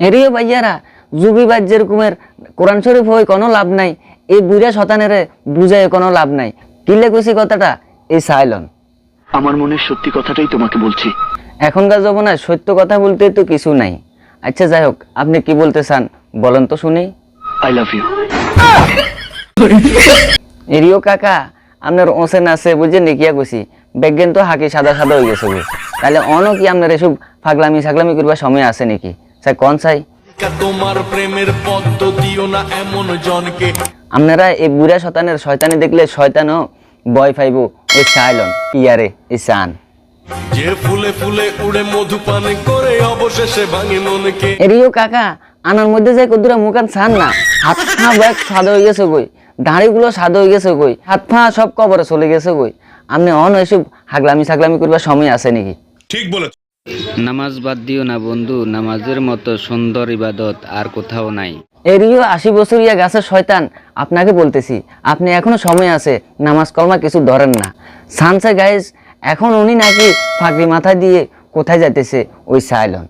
এরিও ভাইয়ারা যুগিবাদ যেরকমের কোরআন শরীফ হই কোনো লাভ নাই, এই বুড়া শতানের বুঝায় কোনো লাভ নাই। কিলে কইছি কথাটা এই সাইলন। আমার মনের সত্যি কথাটাই তোমাকে বলছি। এখনকার জমানায় সত্য কথা বলতে তো কিছু নাই। আচ্ছা যাই হোক, আপনি কি বলতে চান বলেন তো শুনি। I love you. এরিও কাকা আপনার ওসেন আছে বুঝছেন নি কিয়া কইছি, বেগেন তো হাকি সাদা সাদা হয়ে গেছে গো। তাহলে অনও কি আপনার এসব ফাগলামি করবার সময় আছে নাকি? চাই কোন চাই তোমার প্রেমের পদ্ম দিও না এমন জনকে। আপনারা এই বুড়া শতানের শয়তানি দেখলে শয়তানও ভয় পাইব ওই সাইলন ইয়ারে এই সান। যে ফুলে ফুলে উড়ে মধু পান করে অবশেষে ভাঙে মনকে। এরিও কাকা আনার মধ্যে যে কদুরা মুখান ছান না, হাত পা ব্যাগ সাদা হয়ে গেছে কই, দাড়িগুলো সাদা হয়ে গেছে কই, হাত পা সব কবরে চলে গেছে কই। আপনি অন এসব হাগলামি করবার সময় আছে নাকি? ঠিক বলেছ। নামাজ বাদ দিও না বন্ধু, নামাজের মতো সুন্দর ইবাদত আর কোথাও নাই। এরিও 80 বছরিয়া গাছের শয়তান, আপনাকে বলতেছি আপনি এখনো সময় আছে, নামাজ কলমা কিছু ধরেন না। সানসে গাইজ এখন উনি নাকি ফাঁকরি মাথা দিয়ে কোথায় যাইতেছে ওই সাইলন।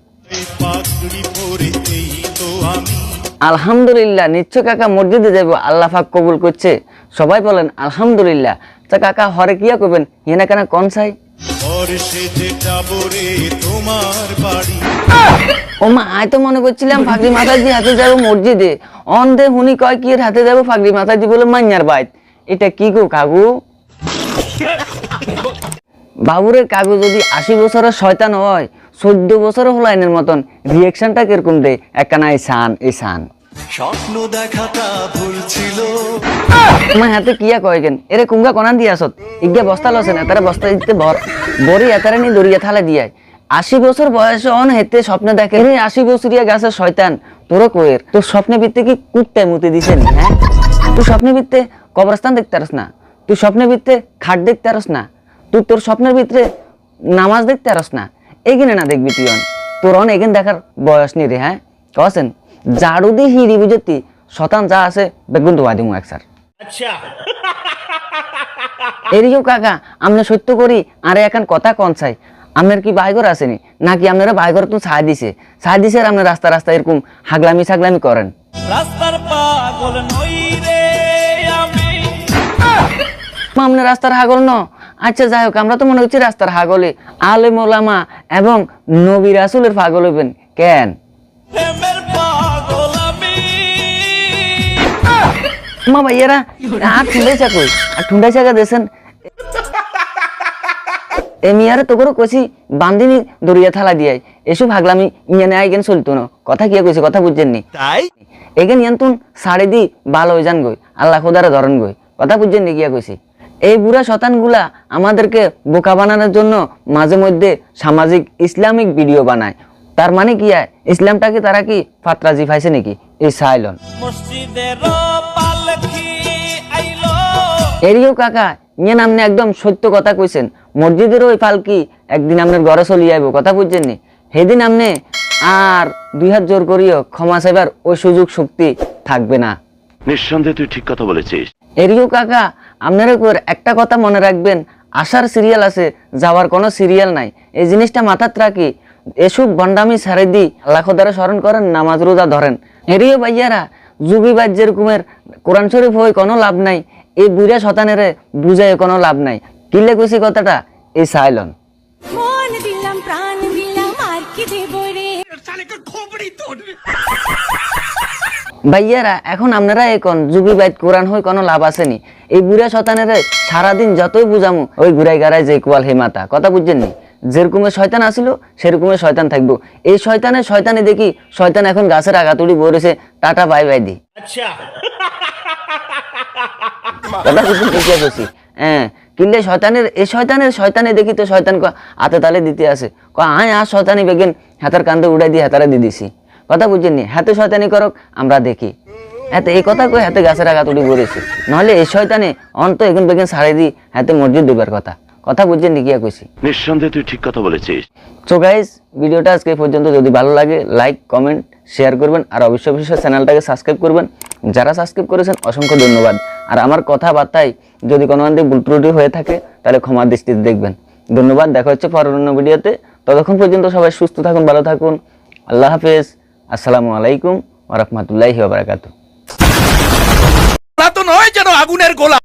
আলহামদুলিল্লাহ, নিশ্চয় কাকা মসজিদে যাবো, আল্লাহ পাক কবুল করছে, সবাই বলেন আলহামদুলিল্লাহ। তা কাকা হরে কিয়া করবেন হিনা কেন কোন চাই? ও মা আয় তো মনে করছিলাম ফাঁকরি মাথা দিয়ে হাতে যাবো মসজিদে, অন্ধে হুনি কয় কি এর হাতে যাবো ফাঁকরি মাথা দিয়ে বলে মাইয়ার বাইত। এটা কি গো কাকু? বাবুরের কাকু যদি 80 বছরের শয়তান হয়, 14 বছরের হলো আইনের মতন রিয়েকশনটা কিরকম দেয় একখানা এই সান। স্বপ্ন দেখাটা ভুল ছিল। আমার হাতে কিয়া কয়েকেন এরে কুঙ্গা কোনান দিয়ে আসত ইজ্ঞা বস্তা লসে না তারা বস্তা দিতে বড়ি এতারে নি দরিয়া থালে দিয়ে 80 বছর বয়সে অন হেতে স্বপ্ন দেখে রে 80 বছরিয়া গাছের শয়তান তোর কোয়ের তোর স্বপ্নে ভিত্তে কি কুত্তায় মুতে দিছেন? হ্যাঁ, তুই স্বপ্নে ভিত্তে কবরস্থান দেখতে পারস না, তুই স্বপ্নে ভিত্তে খাট দেখতে পারস না, তুই তোর স্বপ্নের ভিতরে নামাজ দেখতে পারস না, এগিনে না দেখবি তুই তোর অন এগিন দেখার বয়স নি রে। হ্যাঁ কছেন ঝাড়ু দিয়ে হিরি বুঝতি শতান যা আছে বেগুন ধোয়া দিমু একসার। এরিও কাকা আমরা সত্য করি আরে এখন কথা কোন চাই, আপনার কি বাইঘর আসেনি নাকি আপনারা বাইঘর তো ছাই দিছে আর আপনার রাস্তা এরকম হাগলামি করেন? রাস্তার পাগল নই রে আমি। আপনার রাস্তার হাগল ন? আচ্ছা যাই হোক, আমরা তো মনে হচ্ছে রাস্তার হাগলে আলেম ওলামা এবং নবী রাসূলের পাগল হইবেন কেন? প্রেমের পাগল আমি। মা ভাইয়ারা আর ঠুন্ডাই চাকা দেছেন এমিয়ারে তো করে কইছি বান্দিনি দরিয়া থালা দিয়াই এসব হাগলামি ইয়ানে আইগেন চলতো না। কথা কি কইছে কথা বুঝছেননি? তাই এগেন ইয়ান্তুন সাড়ে দি ভালো হয়ে যান গই, আল্লাহ খোদারে ধরেন গই। কথা বুঝছেননি কিয়া কইছি? এই বুড়া শতানগুলা আমাদেরকে বোকা বানানোর জন্য মাঝে মধ্যে সামাজিক ইসলামিক ভিডিও বানায়। তার মানে কি ইসলামটাকে তারা কি ফাতরাজি পাইছে নাকি এই সাইলন? মসজিদের পালকি আইলো। এরিও কাকা ইয়ে নামনে একদম সত্য কথা কইছেন, মসজিদের ওই পালকি একদিন আপনার ঘরে চলি আইব। কথা বুঝছেননি? সেদিন আপনি আর 2 হাত জোর করিও ক্ষমা চাইবার ওই সুযোগ শক্তি থাকবে না। নিঃসন্দেহে তুই ঠিক কথা বলেছিস। এরিও কাকা আপনারা একটা কথা মনে রাখবেন, আসার সিরিয়াল আছে, যাওয়ার কোনো সিরিয়াল নাই। এই জিনিসটা মাথাত রাখি, এসব ভণ্ডামি ছেড়ে দি আল্লাহ খোদারে স্মরণ করেন, নামাজ রোজা ধরেন। এরিও ভাইয়ারা যুগিবাদ যেরকমের কোরআন শরীফ হই কোনো লাভ নাই, এই বুড়া শতানের বুঝায় কোনো লাভ নাই। কিলে কইছি কথাটা এই সাইলন। মন দিলাম প্রাণ দিলাম আর কি দেব রে। ভাইয়ারা এখন আপনারা এখন যুগিবাদ কোরআন হই কোনো লাভ আসেনি, এই বুড়া শতানের সারাদিন যতই বুঝামু ওই ঘুরাই গাড়াই যে কোয়াল হে মাতা। কথা বুঝছেননি? যেরকমের শয়তান আসিল সেরকমের শয়তান থাকবো। এই শয়তানে দেখি শয়তান এখন গাছের আগাতুড়ি বলেছে টাটা বাই বাই দি। কথা বুঝছি হ্যাঁ, কিন্তু শয়তানে দেখি তো শয়তান হাতে তালে দিতে আসে আয় আর শয়তানি বেগেন হাতের কান্দে উড়াই দিয়ে হাতারে দিয়ে দিছি। কথা বুঝছেননি? হাতে শয়তানি করক আমরা দেখি, হাতে এই কথা কই হাতে গাছের আগাতুড়ি বলেছে, নাহলে এই শয়তানে অন্ত এখন বেগেন ছাড়ে দি হাতে মসজিদ ডুবার কথা। কথা বুঝছেন কি কইছি? নিঃসন্দেহে তুই ঠিক কথা বলেছিস। সো গাইস ভিডিওটা আজকে পর্যন্ত, যদি ভালো লাগে লাইক কমেন্ট শেয়ার করবেন আর অবশ্যই চ্যানেলটাকে সাবস্ক্রাইব করবেন। যারা সাবস্ক্রাইব করেছেন অসংখ্য ধন্যবাদ। আর আমার কথাবার্তায় যদি কোনো ভুল ত্রুটি হয়ে থাকে তাহলে ক্ষমার দৃষ্টিতে দেখবেন। ধন্যবাদ, দেখা হচ্ছে পরের অন্য ভিডিওতে। ততক্ষণ পর্যন্ত সবাই সুস্থ থাকুন, ভালো থাকুন, আল্লাহ হাফেজ, আসসালামু আলাইকুম ওয়া রাহমাতুল্লাহি ওয়া বারাকাতুহু। তো নয় যেন আগুনের গোলা।